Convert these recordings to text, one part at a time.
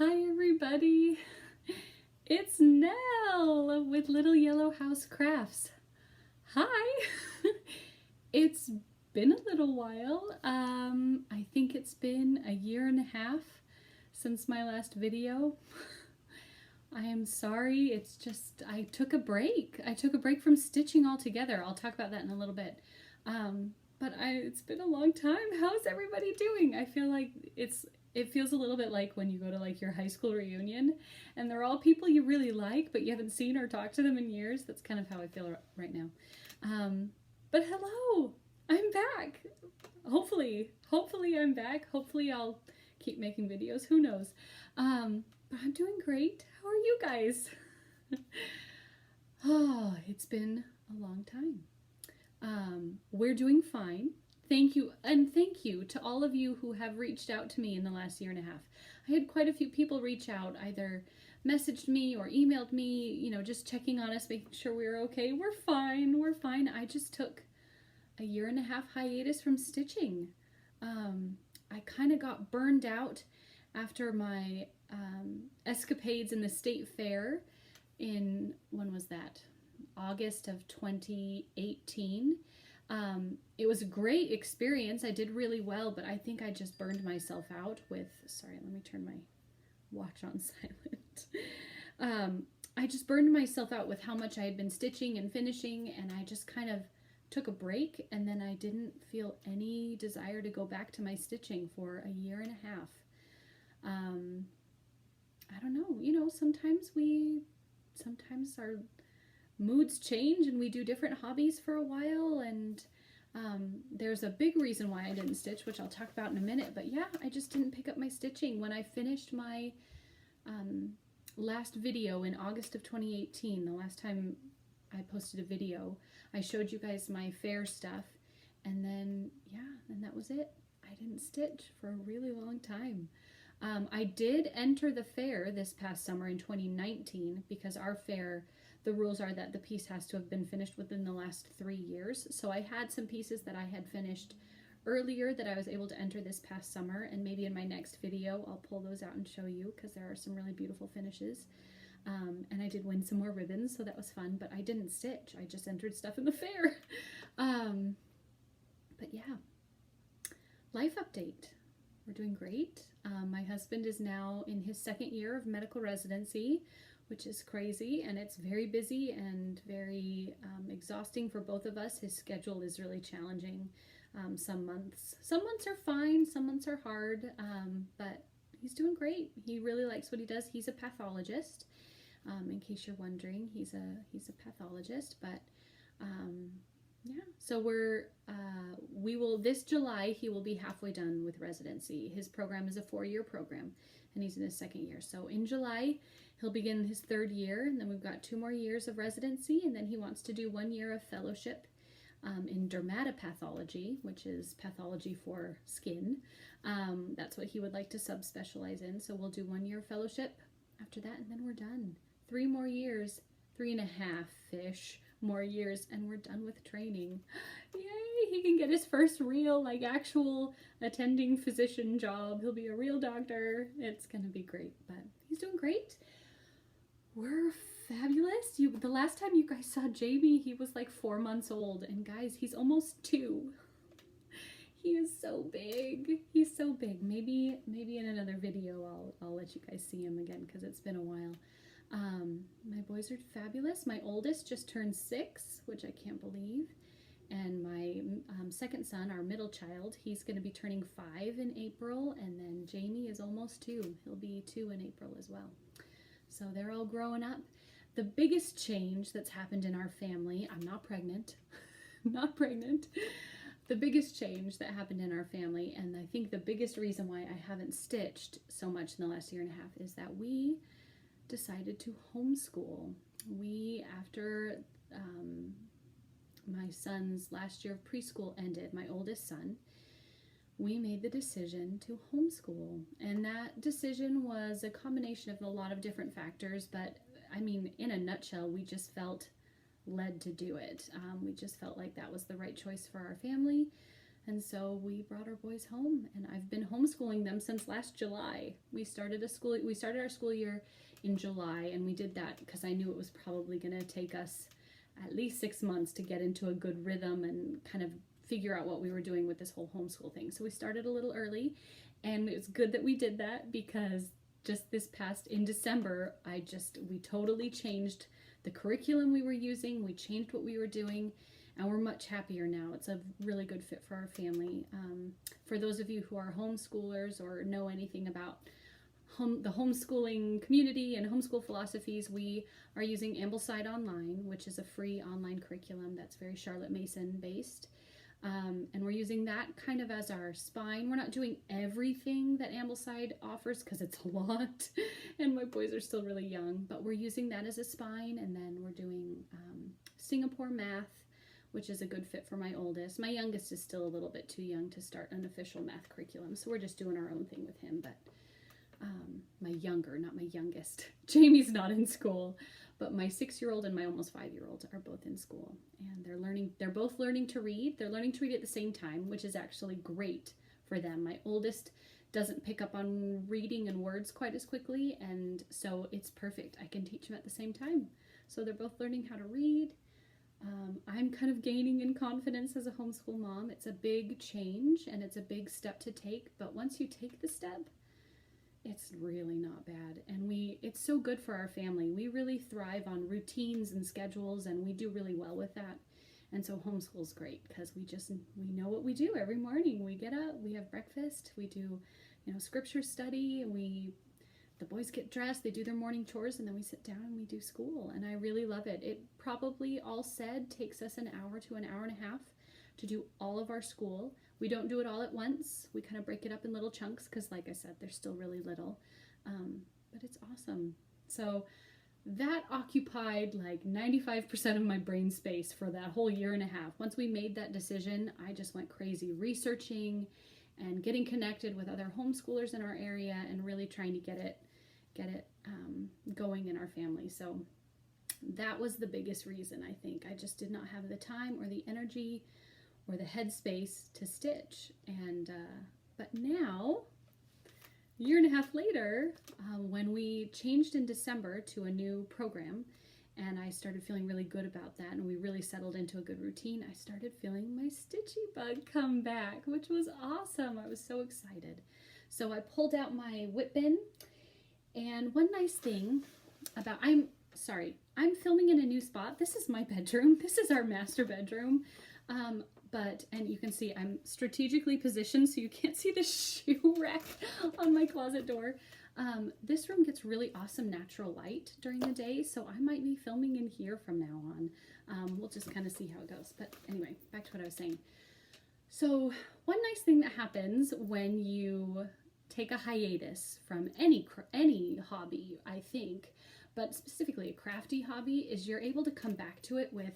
Hi everybody, it's Nell with Little Yellow House Crafts. Hi! It's been a little while. I think it's been a year and a half since my last video. I am sorry, it's just, I took a break. I took a break from stitching altogether. I'll talk about that in a little bit. It's been a long time. How's everybody doing? I feel like it feels a little bit like when you go to like your high school reunion and they're all people you really like, but you haven't seen or talked to them in years. That's kind of how I feel right now. But hello, I'm back. Hopefully I'm back. Hopefully I'll keep making videos. Who knows? But I'm doing great. How are you guys? Oh, it's been a long time. We're doing fine. Thank you, and thank you to all of you who have reached out to me in the last year and a half. I had quite a few people reach out, either messaged me or emailed me, you know, just checking on us, making sure we were okay. We're fine. I just took a year and a half hiatus from stitching. I kind of got burned out after my escapades in the state fair in, when was that? August of 2018. It was a great experience. I did really well, but I think I just burned myself out with, sorry, let me turn my watch on silent. I just burned myself out with how much I had been stitching and finishing, and I just kind of took a break, and then I didn't feel any desire to go back to my stitching for a year and a half. I don't know, you know, sometimes our moods change and we do different hobbies for a while, and there's a big reason why I didn't stitch, which I'll talk about in a minute. But yeah, I just didn't pick up my stitching. When I finished my last video in August of 2018, the last time I posted a video, I showed you guys my fair stuff, and then yeah, and that was it. I didn't stitch for a really long time. I did enter the fair this past summer in 2019 because our fair, the rules are that the piece has to have been finished within the last 3 years. So I had some pieces that I had finished earlier that I was able to enter this past summer, and maybe in my next video I'll pull those out and show you because there are some really beautiful finishes. And I did win some more ribbons, so that was fun, but I didn't stitch. I just entered stuff in the fair. But yeah, life update. We're doing great. My husband is now in his second year of medical residency, which is crazy, and it's very busy and very exhausting for both of us. His schedule is really challenging. Some months are fine, some months are hard, but he's doing great. He really likes what he does. He's a pathologist. In case you're wondering, he's a pathologist, but yeah, so we will, this July, he will be halfway done with residency. His program is a 4-year program, and he's in his second year. So in July, he'll begin his 3rd year, and then we've got 2 more years of residency, and then he wants to do 1 year of fellowship in dermatopathology, which is pathology for skin. That's what he would like to subspecialize in. So we'll do 1 year fellowship after that, and then we're done. 3 more years, 3.5-ish more years, and we're done with training. Yay! He can get his first real, like, actual attending physician job. He'll be a real doctor. It's gonna be great, but he's doing great. We're fabulous. The last time you guys saw Jamie, he was like 4 months old, and guys, he's almost 2. He is so big. He's so big. Maybe in another video I'll let you guys see him again because it's been a while. My boys are fabulous. My oldest just turned 6, which I can't believe. And my second son, our middle child, he's going to be turning 5 in April. And then Jamie is almost 2. He'll be 2 in April as well. So they're all growing up. The biggest change that's happened in our family, I'm not pregnant, not pregnant. The biggest change that happened in our family, and I think the biggest reason why I haven't stitched so much in the last year and a half, is that we decided to homeschool. We, after my son's last year of preschool ended, my oldest son, we made the decision to homeschool. And that decision was a combination of a lot of different factors, but I mean, in a nutshell, we just felt led to do it. We just felt like that was the right choice for our family, And so we brought our boys home, and I've been homeschooling them since last July. We started our school year in July, and we did that because I knew it was probably going to take us at least 6 months to get into a good rhythm and kind of figure out what we were doing with this whole homeschool thing. So we started a little early, and it was good that we did that because just this past in December, we totally changed the curriculum we were using. We changed what we were doing, and we're much happier now. It's a really good fit for our family. For those of you who are homeschoolers or know anything about the homeschooling community and homeschool philosophies, we are using Ambleside Online, which is a free online curriculum that's very Charlotte Mason based. And we're using that kind of as our spine. We're not doing everything that Ambleside offers because it's a lot, and my boys are still really young, but we're using that as a spine. And then we're doing Singapore math, which is a good fit for my oldest. My youngest is still a little bit too young to start an official math curriculum, so we're just doing our own thing with him. But my younger, not my youngest, Jamie's not in school, but my 6-year-old and my almost 5-year-old are both in school, and they're both learning to read. They're learning to read at the same time, which is actually great for them. My oldest doesn't pick up on reading and words quite as quickly, and so it's perfect. I can teach them at the same time. So they're both learning how to read. I'm kind of gaining in confidence as a homeschool mom. It's a big change and it's a big step to take, but once you take the step, it's really not bad. And it's so good for our family. We really thrive on routines and schedules, and we do really well with that. And so homeschool's great because we know what we do every morning. We get up, we have breakfast, we do, scripture study, and the boys get dressed, they do their morning chores, and then we sit down and we do school. And I really love it. It probably, all said, takes us an hour to an hour and a half to do all of our school. We don't do it all at once. We kind of break it up in little chunks because, like I said, they're still really little. But it's awesome. So that occupied like 95% of my brain space for that whole year and a half. Once we made that decision, I just went crazy researching and getting connected with other homeschoolers in our area and really trying to get it going in our family. So that was the biggest reason, I think. I just did not have the time or the energy or the headspace to stitch. And but now, a year and a half later, when we changed in December to a new program, and I started feeling really good about that, and we really settled into a good routine, I started feeling my stitchy bug come back, which was awesome. I was so excited. So I pulled out my whip bin, and one nice thing about, I'm filming in a new spot. This is my bedroom. This is our master bedroom. And you can see I'm strategically positioned so you can't see the shoe rack on my closet door. This room gets really awesome natural light during the day, so I might be filming in here from now on. We'll just kind of see how it goes. But anyway, back to what I was saying. So one nice thing that happens when you take a hiatus from any hobby, I think, but specifically a crafty hobby, is you're able to come back to it with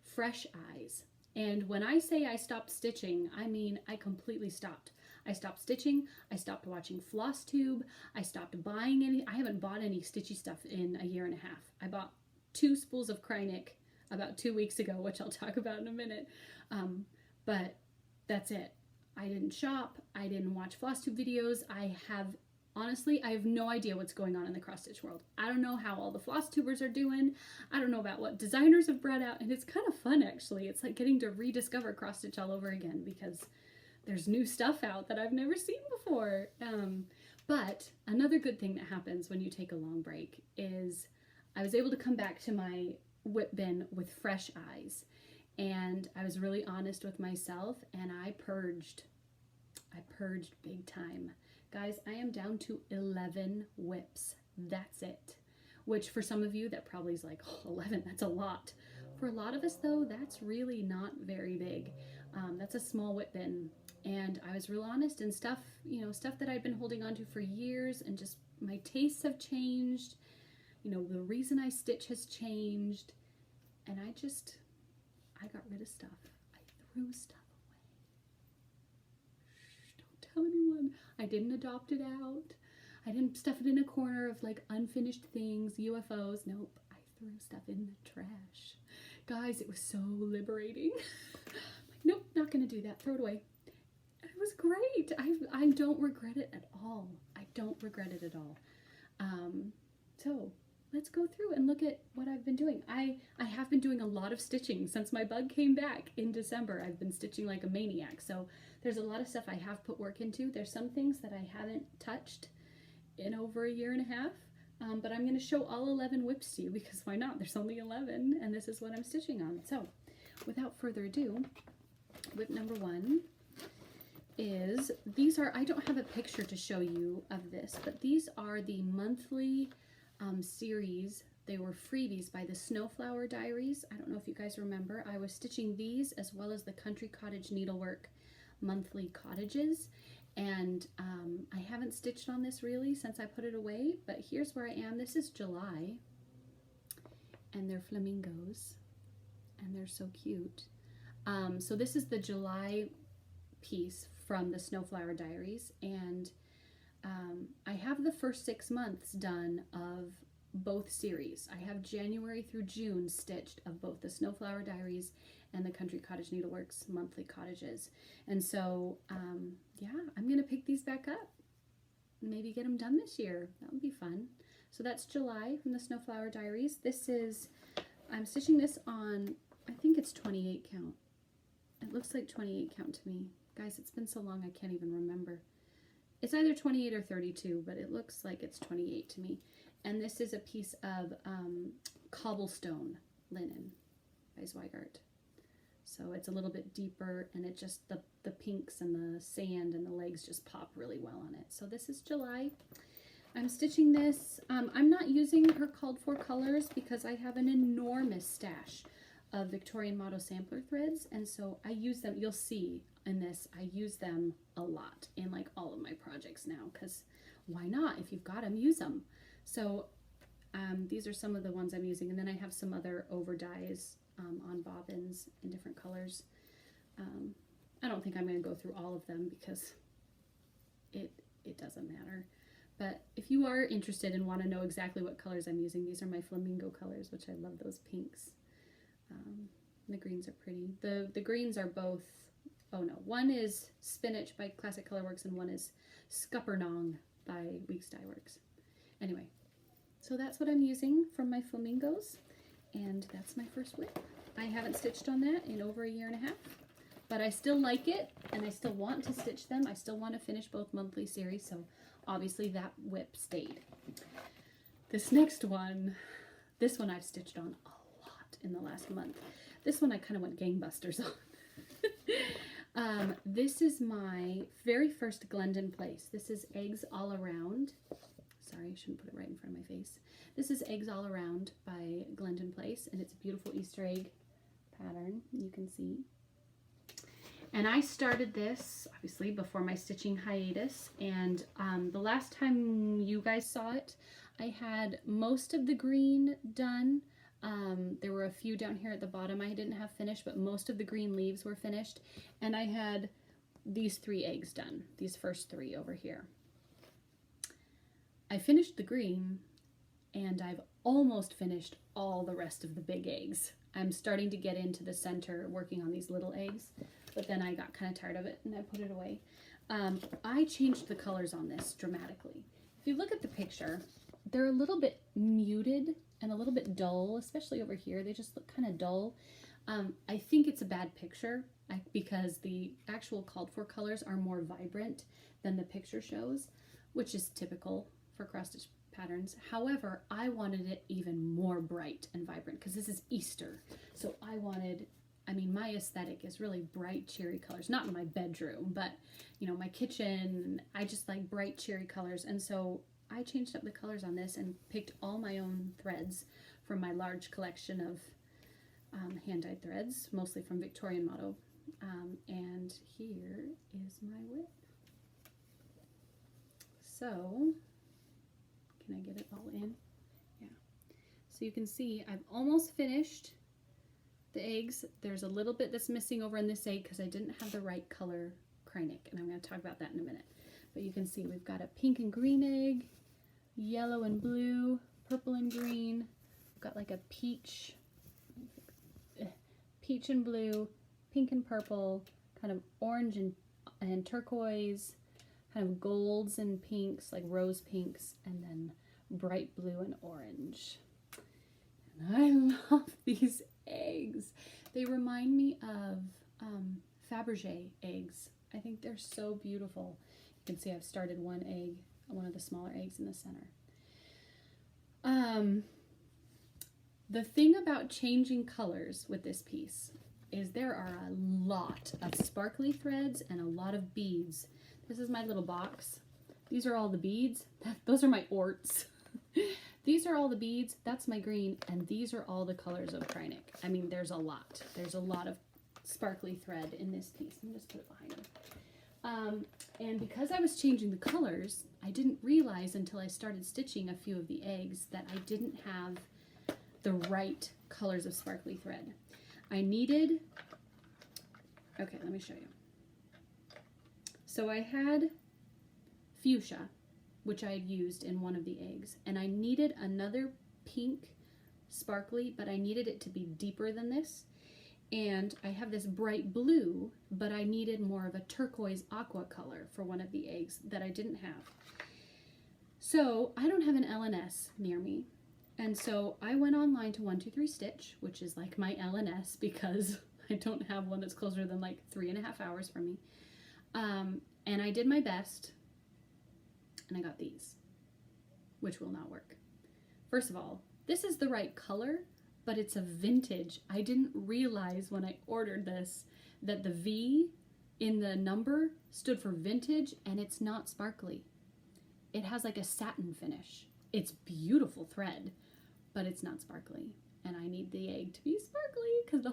fresh eyes. And when I say I stopped stitching, I mean I completely stopped. I stopped stitching, I stopped watching FlossTube, I stopped buying I haven't bought any stitchy stuff in a year and a half. I bought 2 spools of Krynic about 2 weeks ago, which I'll talk about in a minute. But that's it. I didn't shop, I didn't watch FlossTube videos. Honestly, I have no idea what's going on in the cross stitch world. I don't know how all the floss tubers are doing. I don't know about what designers have brought out, and it's kind of fun actually. It's like getting to rediscover cross stitch all over again because there's new stuff out that I've never seen before. But another good thing that happens when you take a long break is I was able to come back to my whip bin with fresh eyes, and I was really honest with myself, and I purged big time. Guys, I am down to 11 whips. That's it. Which for some of you, that probably is like, oh, 11, that's a lot. For a lot of us though, that's really not very big. That's a small whip bin. And I was real honest, and stuff that I'd been holding on to for years, and just my tastes have changed. The reason I stitch has changed. And I got rid of stuff. I threw stuff. Tell anyone. I didn't adopt it out. I didn't stuff it in a corner of like unfinished things, UFOs. Nope, I threw stuff in the trash. Guys, it was so liberating. Like, nope, not gonna do that. Throw it away. It was great. I don't regret it at all. I don't regret it at all. So let's go through and look at what I've been doing. I have been doing a lot of stitching since my bug came back in December. I've been stitching like a maniac. So there's a lot of stuff I have put work into. There's some things that I haven't touched in over a year and a half. But I'm going to show all 11 whips to you because why not? There's only 11 and this is what I'm stitching on. So without further ado, whip number 1 is, these are, I don't have a picture to show you of this, but these are the monthly series. They were freebies by the Snowflower Diaries. I don't know if you guys remember. I was stitching these as well as the Country Cottage Needlework monthly cottages. And I haven't stitched on this really since I put it away, but here's where I am. This is July, and they're flamingos, and they're so cute. So this is the July piece from the Snowflower Diaries, and I have the first 6 months done of both series. I have January through June stitched of both the Snowflower Diaries and the Country Cottage Needleworks monthly cottages. And so, yeah, I'm going to pick these back up. Maybe get them done this year. That would be fun. So that's July from the Snowflower Diaries. This is, I'm stitching this on, I think it's 28 count. It looks like 28 count to me. Guys, it's been so long I can't even remember. It's either 28 or 32, but it looks like it's 28 to me. And this is a piece of cobblestone linen by Zweigart. So it's a little bit deeper, and it just, the pinks and the sand and the legs just pop really well on it. So this is July. I'm stitching this. I'm not using her called for colors because I have an enormous stash of Victorian Motto sampler threads, and so I use them. You'll see in this, I use them a lot in like all of my projects now, because why not? If you've got them, use them. So these are some of the ones I'm using, and then I have some other over dyes on bobbins in different colors. I don't think I'm going to go through all of them because it doesn't matter. But if you are interested and want to know exactly what colors I'm using, these are my flamingo colors, which I love those pinks. The greens are pretty. The greens are both, oh no, one is Spinach by Classic Colorworks and one is Scuppernong by Weeks Dye Works. Anyway, so that's what I'm using from my flamingos, and that's my first whip. I haven't stitched on that in over a year and a half, but I still like it, and I still want to stitch them. I still want to finish both monthly series, so obviously that whip stayed. This next one, this one I've stitched on a lot in the last month. This one I kind of went gangbusters on. This is my very first Glendon Place. This is Eggs All Around. Sorry, I shouldn't put it right in front of my face. This is Eggs All Around by Glendon Place, and it's a beautiful Easter egg pattern, you can see. And I started this, obviously, before my stitching hiatus, and the last time you guys saw it, I had most of the green done. There were a few down here at the bottom I didn't have finished, but most of the green leaves were finished, and I had these 3 eggs done, these first 3 over here. I finished the green, and I've almost finished all the rest of the big eggs. I'm starting to get into the center working on these little eggs, but then I got kind of tired of it and I put it away. I changed the colors on this dramatically. If you look at the picture, they're a little bit muted and a little bit dull, especially over here. They just look kind of dull. I think it's a bad picture because the actual called for colors are more vibrant than the picture shows, which is typical for cross stitch patterns. However, I wanted it even more bright and vibrant because this is Easter. So I wanted, I mean, my aesthetic is really bright cherry colors, not in my bedroom, but you know, my kitchen, I just like bright cherry colors. And so I changed up the colors on this and picked all my own threads from my large collection of hand-dyed threads, mostly from Victorian Motto. And here is my whip. So, can I get it all in? Yeah. So you can see I've almost finished the eggs. There's a little bit that's missing over in this egg because I didn't have the right color Krynic, and I'm going to talk about that in a minute. But you can see we've got a pink and green egg, yellow and blue, purple and green. We've got like a peach and blue, pink and purple, kind of orange and and turquoise, kind of golds and pinks, like rose pinks, and then bright blue and orange. And I love these eggs. They remind me of Fabergé eggs. I think they're so beautiful. You can see I've started one of the smaller eggs in the center. The thing about changing colors with this piece is there are a lot of sparkly threads and a lot of beads. This is my little box. These are all the beads. Those are my orts. These are all the beads. That's my green. And these are all the colors of Krynic. I mean, there's a lot. There's a lot of sparkly thread in this piece. Let me just put it behind me. And because I was changing the colors, I didn't realize until I started stitching a few of the eggs that I didn't have the right colors of sparkly thread. I needed, okay, let me show you. So I had fuchsia, which I had used in one of the eggs, and I needed another pink sparkly, but I needed it to be deeper than this. And I have this bright blue, but I needed more of a turquoise aqua color for one of the eggs that I didn't have. So I don't have an LNS near me. And so I went online to 123 Stitch, which is like my LNS because I don't have one that's closer than like 3.5 hours from me. And I did my best, and I got these, which will not work. First of all, this is the right color, but it's a vintage. I didn't realize when I ordered this that the V in the number stood for vintage, and it's not sparkly. It has like a satin finish. It's beautiful thread, but it's not sparkly. And I need the egg to be sparkly because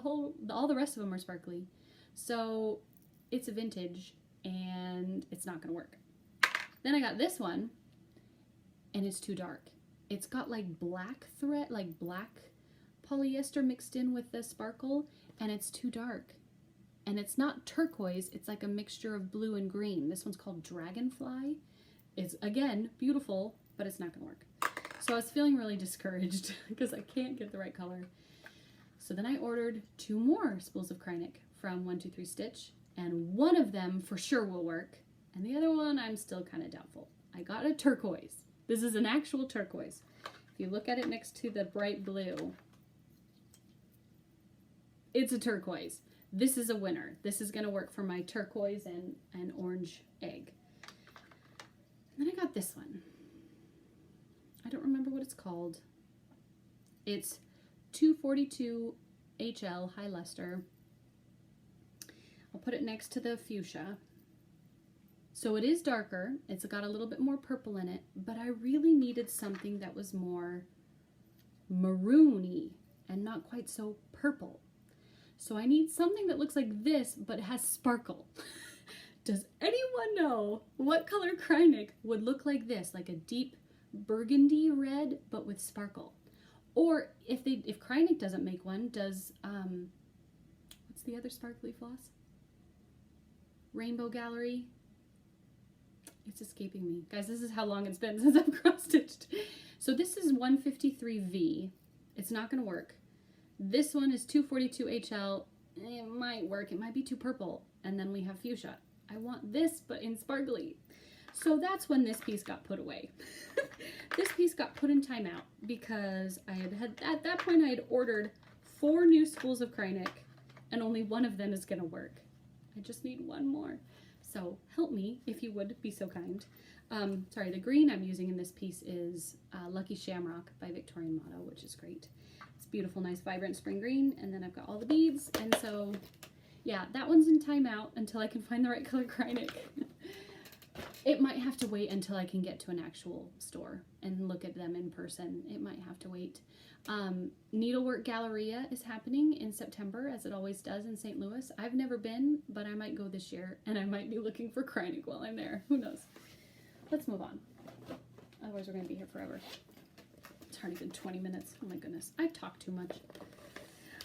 all the rest of them are sparkly. So it's a vintage and it's not gonna work. Then I got this one and it's too dark. It's got like black thread, like black polyester mixed in with the sparkle, and it's too dark. And it's not turquoise, it's like a mixture of blue and green. This one's called Dragonfly. It's, again, beautiful, but it's not gonna work. So I was feeling really discouraged because I can't get the right color. So then I ordered 2 more spools of Krynic from 123 Stitch, and one of them for sure will work, and the other one I'm still kind of doubtful. I got a turquoise. This is an actual turquoise. If you look at it next to the bright blue, it's a turquoise. This is a winner. This is gonna work for my turquoise and orange egg. And then I got this one. I don't remember what it's called. It's 242 HL High Luster. I'll put it next to the fuchsia. So it is darker. It's got a little bit more purple in it, but I really needed something that was more maroony and not quite so purple. So I need something that looks like this, but has sparkle. Does anyone know what color Krynic would look like this? Like a deep burgundy red, but with sparkle. Or if Krynic doesn't make one, does, what's the other sparkly floss? Rainbow Gallery. It's escaping me. Guys, this is how long it's been since I've cross-stitched. So this is 153V. It's not gonna work. This one is 242 HL. It might work. It might be too purple. And then we have fuchsia. I want this, but in sparkly. So that's when this piece got put away. This piece got put in timeout because I had at that point I had ordered 4 new spools of Krynic and only one of them is gonna work. I just need one more. So help me if you would be so kind. Sorry, the green I'm using in this piece is Lucky Shamrock by Victorian Motto, which is great. It's beautiful, nice, vibrant spring green, and then I've got all the beads, and so yeah, that one's in timeout until I can find the right color Krynic. It might have to wait until I can get to an actual store and look at them in person. It might have to wait. Needlework Galleria is happening in September, as it always does in St. Louis. I've never been, but I might go this year, and I might be looking for Krynic while I'm there. Who knows? Let's move on. Otherwise, we're going to be here forever. It's already been 20 minutes. Oh my goodness. I talk too much.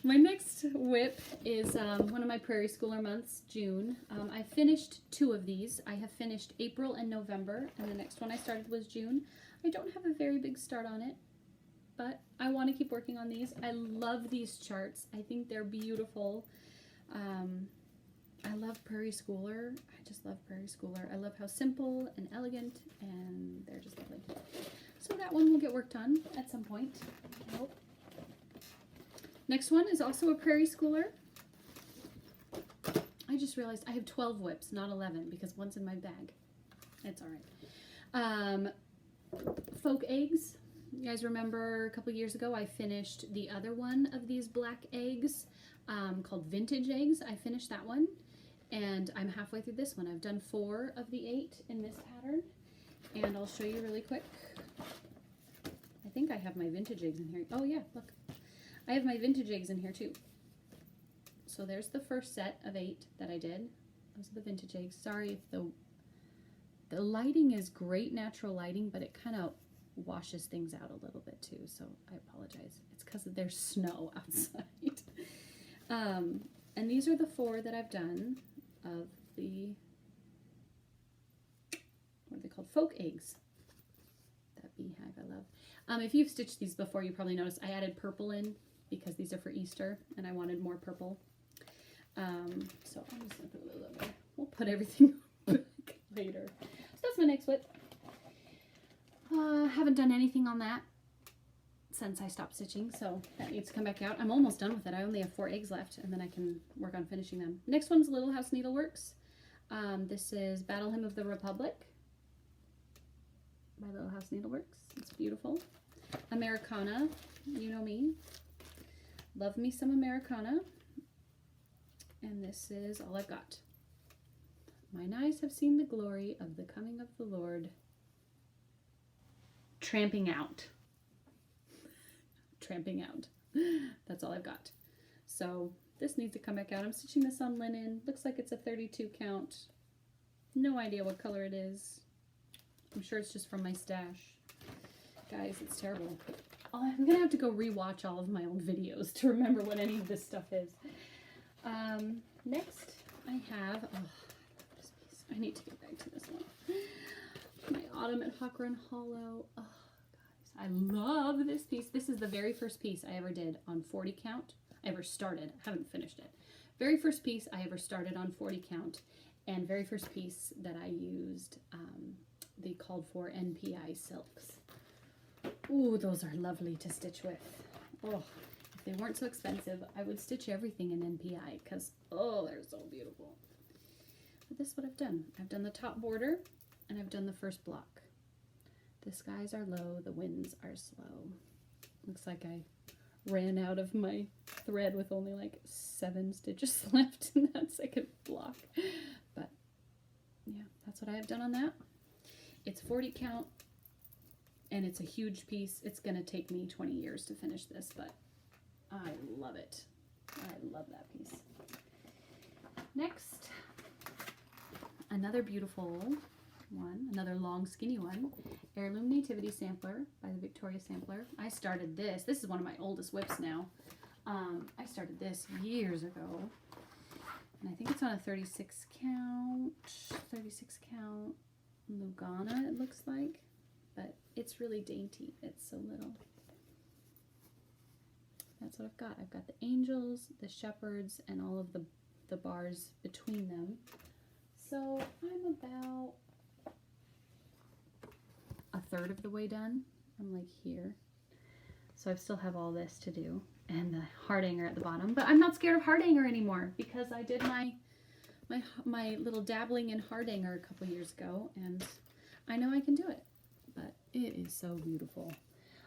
My next whip is one of my prairie schooler months, June. I finished 2 of these. I have finished April and November, and the next one I started was June. I don't have a very big start on it, but I want to keep working on these. I love these charts. I think they're beautiful. I love Prairie Schooler. I just love Prairie Schooler. I love how simple and elegant, and they're just lovely. So that one will get worked on at some point, I hope. Next one is also a Prairie Schooler. I just realized I have 12 whips, not 11, because one's in my bag. It's all right. Folk eggs. You guys remember a couple years ago I finished the other one of these black eggs called Vintage Eggs. I finished that one, and I'm halfway through this one. I've done 4 of the 8 in this pattern, and I'll show you really quick. I think I have my vintage eggs in here. Oh yeah, look. I have my vintage eggs in here too. So there's the first set of 8 that I did. Those are the vintage eggs. Sorry if the lighting is great natural lighting, but it kind of washes things out a little bit too, so I apologize. It's because there's snow outside. And these are the 4 that I've done of the, what are they called? Folk eggs. That beehive I love. If you've stitched these before, you probably noticed I added purple in because these are for Easter and I wanted more purple. So I'm just going to put a little bit. We'll put everything back later. So that's my next whip. Haven't done anything on that since I stopped stitching, so that needs to come back out. I'm almost done with it. I only have 4 eggs left, and then I can work on finishing them. Next one's Little House Needleworks. This is Battle Hymn of the Republic by Little House Needleworks. It's beautiful. Americana, you know me. Love me some Americana. And this is all I've got. Mine eyes have seen the glory of the coming of the Lord. Tramping out. Tramping out. That's all I've got. So this needs to come back out. I'm stitching this on linen. Looks like it's a 32 count. No idea what color it is. I'm sure it's just from my stash. Guys, it's terrible. I'm gonna have to go rewatch all of my old videos to remember what any of this stuff is. Next I have, oh, I love this piece. I need to get back to this one. My Autumn at Hawk Run Hollow. Oh, guys, I love this piece. This is the very first piece I ever did on 40 count. I ever started. I haven't finished it. Very first piece I ever started on 40 count, and very first piece that I used the called for NPI silks. Ooh, those are lovely to stitch with. Oh, if they weren't so expensive, I would stitch everything in NPI because, oh, they're so beautiful. But this is what I've done. I've done the top border, and I've done the first block. The skies are low, the winds are slow. Looks like I ran out of my thread with only like 7 stitches left in that second block. But yeah, that's what I have done on that. It's 40 count, and it's a huge piece. It's gonna take me 20 years to finish this, but I love it. I love that piece. Next, another beautiful one, another long skinny one, Heirloom Nativity Sampler by the Victoria Sampler. I started this. This is one of my oldest whips now. I started this years ago, and I think it's on a 36 count Lugana, it looks like, but it's really dainty. It's so little. That's what I've got. I've got the angels, the shepherds, and all of the bars between them. So I'm about a third of the way done. I'm like here. So I still have all this to do, and the heart hanger at the bottom. But I'm not scared of heart hanger anymore because I did my little dabbling in heart hanger a couple years ago, and I know I can do it. But it is so beautiful.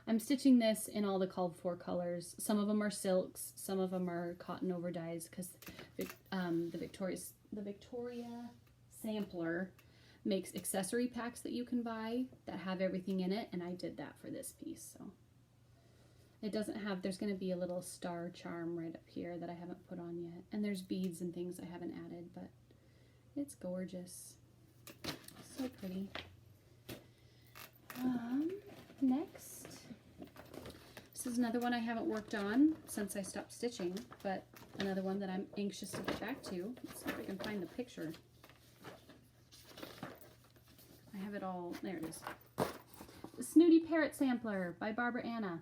I'm stitching this in all the called for colors. Some of them are silks, some of them are cotton over dyes, because the Victoria Sampler makes accessory packs that you can buy that have everything in it, and I did that for this piece. So it doesn't have, there's going to be a little star charm right up here that I haven't put on yet, and there's beads and things I haven't added, but it's gorgeous. So pretty. Next, this is another one I haven't worked on since I stopped stitching, but another one that I'm anxious to get back to. Let's see if I can find the picture. I have it all, there it is. The Snooty Parrot Sampler by Barbara Anna.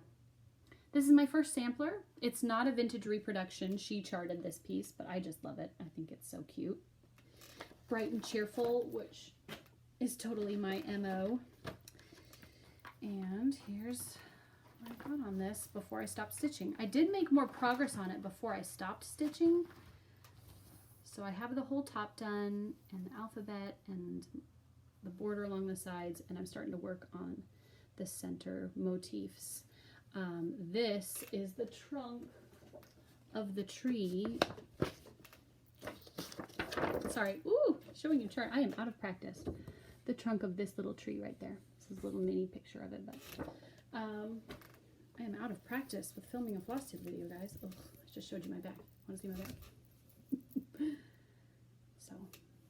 This is my first sampler. It's not a vintage reproduction. She charted this piece, but I just love it. I think it's so cute. Bright and cheerful, which is totally my MO. And here's what I got on this before I stopped stitching. I did make more progress on it before I stopped stitching. So I have the whole top done and the alphabet and the border along the sides, and I'm starting to work on the center motifs. This is the trunk of the tree. Sorry, ooh, showing you chart. I am out of practice. The trunk of this little tree right there. This is a little mini picture of it, but I am out of practice with filming a floss tube video, guys. Oh, I just showed you my back. Want to see my back? So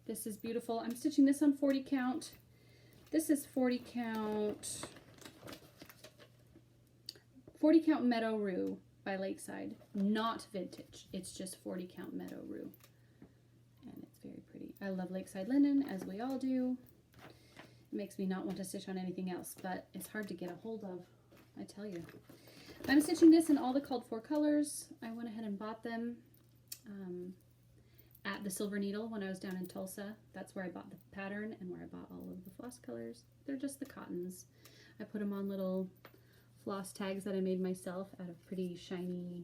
this is beautiful. I'm stitching this on 40 count. This is 40 count. 40 count Meadow Rue by Lakeside. Not vintage. It's just 40 count Meadow Rue. And it's very pretty. I love Lakeside linen, as we all do. It makes me not want to stitch on anything else, but it's hard to get a hold of, I tell you. I'm stitching this in all the called for colors. I went ahead and bought them at the Silver Needle when I was down in Tulsa. That's where I bought the pattern and where I bought all of the floss colors. They're just the cottons. I put them on little floss tags that I made myself out of pretty shiny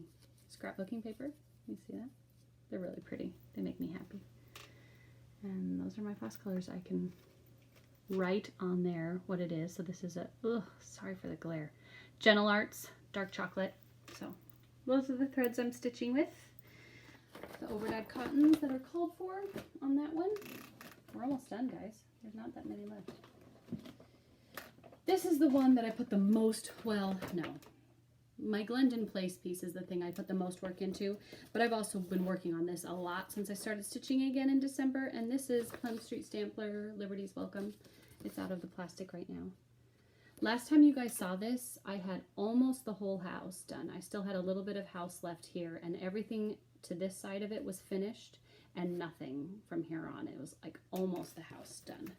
scrapbooking paper. You see that? They're really pretty. They make me happy. And those are my floss colors. I can write on there what it is. So this is a, sorry for the glare, Gentle Arts Dark Chocolate. So those are the threads I'm stitching with. The overdyed cottons that are called for on that one. We're almost done, guys. There's not that many left. This is the one that I put the most, well, no. My Glendon Place piece is the thing I put the most work into, but I've also been working on this a lot since I started stitching again in December, and this is Plum Street Stampler, Liberty's Welcome. It's out of the plastic right now. Last time you guys saw this, I had almost the whole house done. I still had a little bit of house left here, and everything to this side of it was finished, and nothing from here on. It was like almost the house done.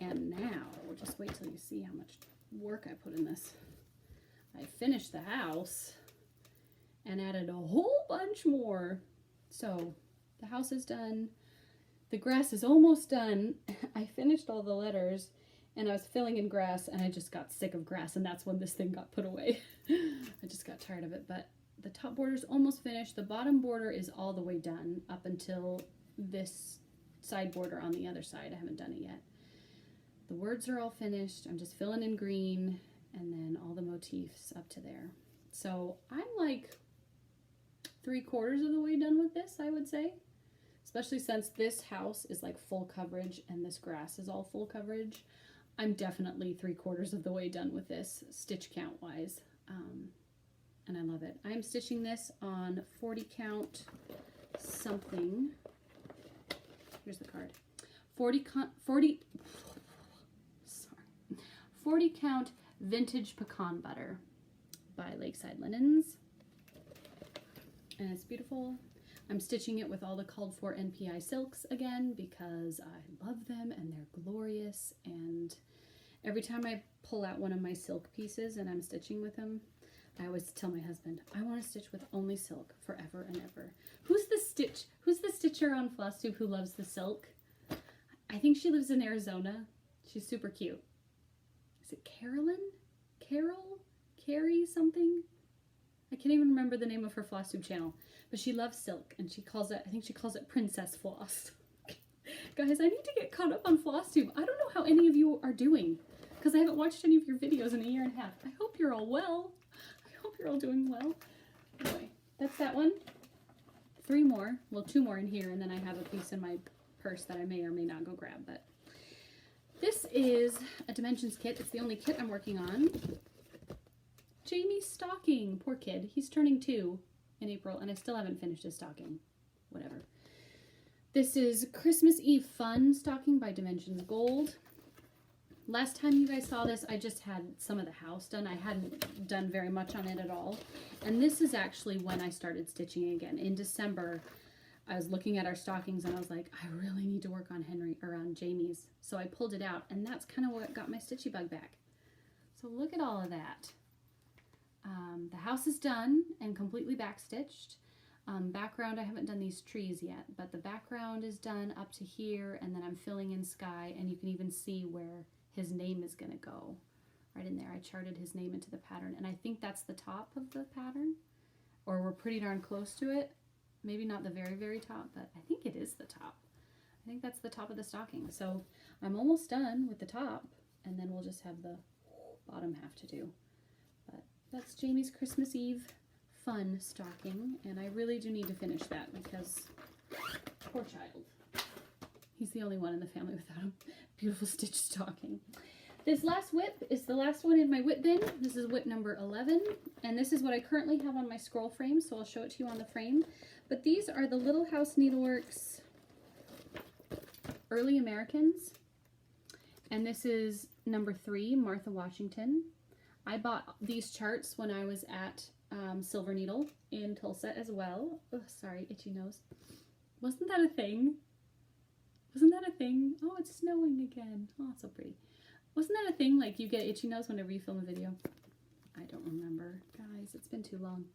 And now, we'll just wait till you see how much work I put in this. I finished the house and added a whole bunch more. So the house is done. The grass is almost done. I finished all the letters and I was filling in grass and I just got sick of grass, and that's when this thing got put away. I just got tired of it, but the top border is almost finished. The bottom border is all the way done up until this side border on the other side. I haven't done it yet. The words are all finished. I'm just filling in green and then all the motifs up to there. So I'm like 3/4 of the way done with this, I would say. Especially since this house is like full coverage and this grass is all full coverage. I'm definitely 3/4 of the way done with this, stitch count wise. And I love it. I'm stitching this on 40 count something. Here's the card. 40 count vintage pecan butter by Lakeside Linens, and it's beautiful. I'm stitching it with all the called for NPI silks again because I love them and they're glorious, and every time I pull out one of my silk pieces and I'm stitching with them, I always tell my husband, I want to stitch with only silk forever and ever. Who's the stitcher on FlossTube who loves the silk? I think she lives in Arizona. She's super cute. Is it Carolyn? Carrie something? I can't even remember the name of her FlossTube channel, but she loves silk and she calls it, I think she calls it Princess Floss. Guys, I need to get caught up on FlossTube. I don't know how any of you are doing because I haven't watched any of your videos in a year and a half. I hope you're all well. I hope you're all doing well. Anyway, that's that one. 3 more, well 2 more in here, and then I have a piece in my purse that I may or may not go grab, but this is a Dimensions kit. It's the only kit I'm working on. Jamie's stocking. Poor kid. He's turning 2 in April, and I still haven't finished his stocking. Whatever. This is Christmas Eve Fun stocking by Dimensions Gold. Last time you guys saw this, I just had some of the house done. I hadn't done very much on it at all. And this is actually when I started stitching again. In December, I was looking at our stockings and I was like, I really need to work on Jamie's. So I pulled it out, and that's kind of what got my stitchy bug back. So look at all of that. The house is done and completely backstitched. Background, I haven't done these trees yet, but the background is done up to here, and then I'm filling in sky, and you can even see where his name is going to go. Right in there, I charted his name into the pattern, and I think that's the top of the pattern, or we're pretty darn close to it. Maybe not the very, very top, but I think it is the top. I think that's the top of the stocking. So I'm almost done with the top, and then we'll just have the bottom half to do. But that's Jamie's Christmas Eve fun stocking, and I really do need to finish that because poor child. He's the only one in the family without a beautiful stitched stocking. This last whip is the last one in my whip bin. This is whip number 11, and this is what I currently have on my scroll frame, so I'll show it to you on the frame. But these are the Little House Needleworks Early Americans, and this is number 3, Martha Washington. I bought these charts when I was at Silver Needle in Tulsa as well. Oh, sorry, itchy nose. Wasn't that a thing? Wasn't that a thing? Oh, it's snowing again. Oh, it's so pretty. Wasn't that a thing? Like you get itchy nose whenever you film a video? I don't remember. Guys, it's been too long.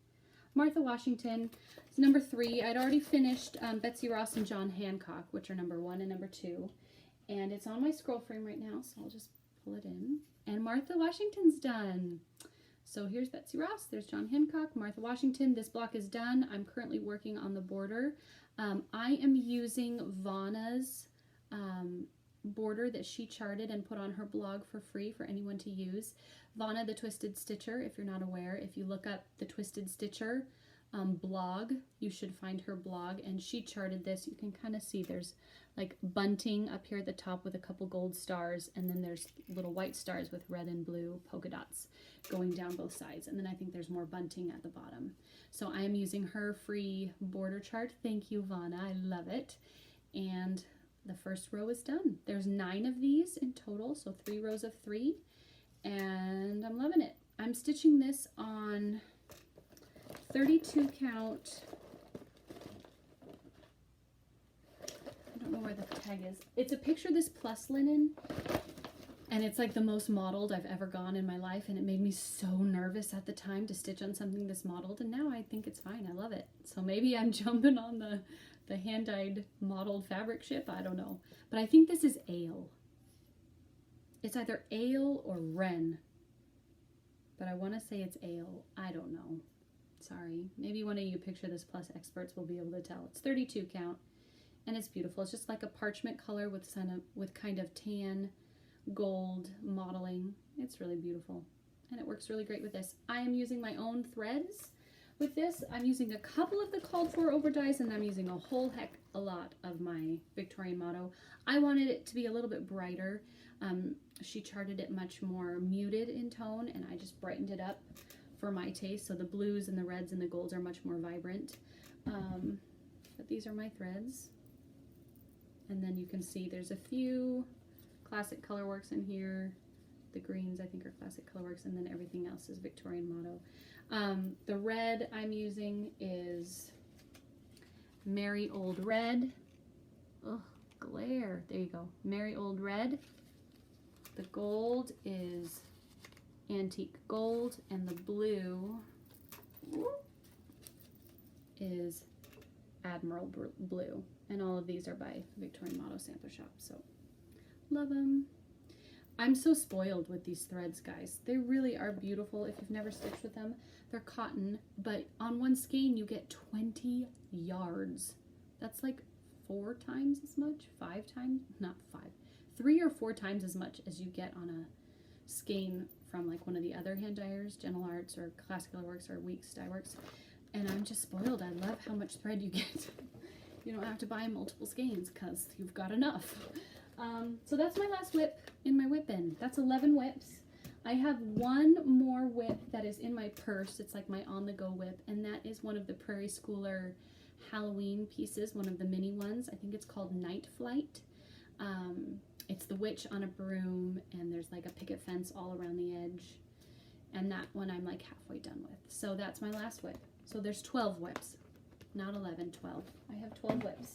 Martha Washington is number 3. I'd already finished Betsy Ross and John Hancock, which are number 1 and number 2. And it's on my scroll frame right now, so I'll just pull it in. And Martha Washington's done. So here's Betsy Ross, there's John Hancock, Martha Washington. This block is done. I'm currently working on the border. I am using Vanna's border that she charted and put on her blog for free for anyone to use. Vanna the Twisted Stitcher, if you're not aware, if you look up the Twisted Stitcher blog, you should find her blog, and she charted this. You can kind of see there's like bunting up here at the top with a couple gold stars, and then there's little white stars with red and blue polka dots going down both sides, and then I think there's more bunting at the bottom. So I am using her free border chart. Thank you, Vanna. I love it. And the first row is done. There's 9 of these in total, so 3 rows of 3, and I'm loving it. I'm stitching this on 32 count. I don't know where the tag is. It's a Picture This Plus linen, and it's like the most mottled I've ever gone in my life, and it made me so nervous at the time to stitch on something this mottled, and now I think it's fine. I love it. So maybe I'm jumping on the hand-dyed mottled fabric ship. I don't know. But I think this is Ale. It's either Ale or Wren, but I want to say it's Ale. I don't know. Sorry. Maybe one of you Picture This Plus experts will be able to tell. It's 32 count, and it's beautiful. It's just like a parchment color with kind of tan gold modeling. It's really beautiful, and it works really great with this. I am using my own threads with this. I'm using a couple of the called for over dyes, and I'm using a whole heck a lot of my Victorian Motto. I wanted it to be a little bit brighter. She charted it much more muted in tone, and I just brightened it up for my taste. So the blues and the reds and the golds are much more vibrant. But these are my threads. And then you can see there's a few Classic Colorworks in here. The greens I think are Classic Colorworks, and then everything else is Victorian Motto. The red I'm using is Merry Old Red. Oh, glare. There you go. Merry Old Red. The gold is Antique Gold, and the blue is Admiral Blue. And all of these are by Victorian Motto Sampler Shop, so love them. I'm so spoiled with these threads, guys. They really are beautiful. If you've never stitched with them, they're cotton, but on one skein you get 20 yards. That's like 4 times as much, 5 times, not 5, 3 or 4 times as much as you get on a skein from like one of the other hand dyers, Gentle Arts or Classic Colorworks or Weeks Dye Works. And I'm just spoiled. I love how much thread you get. You don't have to buy multiple skeins because you've got enough. So that's my last whip in my whip bin. That's 11 whips. I have one more whip that is in my purse. It's like my on-the-go whip, and that is one of the Prairie Schooler Halloween pieces, one of the mini ones. I think it's called Night Flight. It's the witch on a broom, and there's like a picket fence all around the edge. And that one I'm like halfway done with. So that's my last whip. So there's 12 whips. Not 11, 12. I have 12 whips.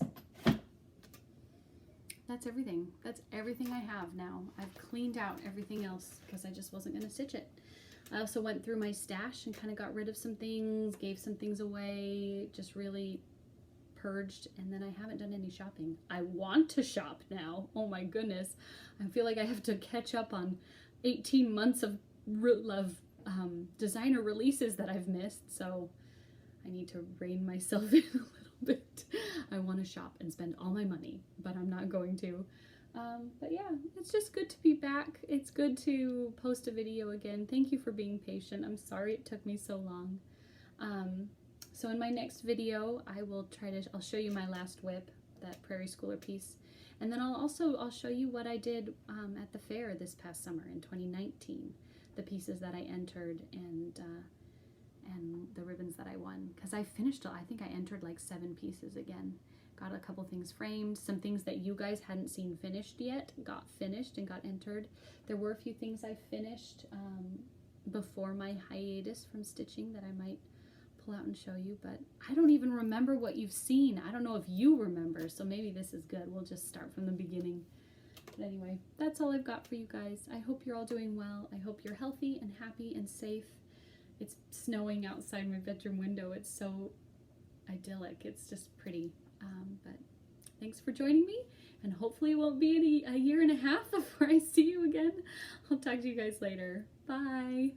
That's everything. That's everything I have now. I've cleaned out everything else because I just wasn't going to stitch it. I also went through my stash and kind of got rid of some things, gave some things away, just really purged, and then I haven't done any shopping. I want to shop now. Oh my goodness. I feel like I have to catch up on 18 months of designer releases that I've missed, so I need to rein myself in a little bit. I want to shop and spend all my money, but I'm not going to. But yeah, it's just good to be back. It's good to post a video again. Thank you for being patient. I'm sorry it took me so long. So in my next video, I'll show you my last whip, that Prairie Schooler piece. And then I'll show you what I did at the fair this past summer in 2019, the pieces that I entered and the ribbons that I won. Because I think I entered like 7 pieces again. Got a couple things framed, some things that you guys hadn't seen finished yet, got finished and got entered. There were a few things I finished before my hiatus from stitching that I might pull out and show you, but I don't even remember what you've seen. I don't know if you remember, so maybe this is good. We'll just start from the beginning. But anyway, that's all I've got for you guys. I hope you're all doing well. I hope you're healthy and happy and safe. It's snowing outside my bedroom window. It's so idyllic. It's just pretty. But thanks for joining me, and hopefully it won't be a year and a half before I see you again. I'll talk to you guys later. Bye.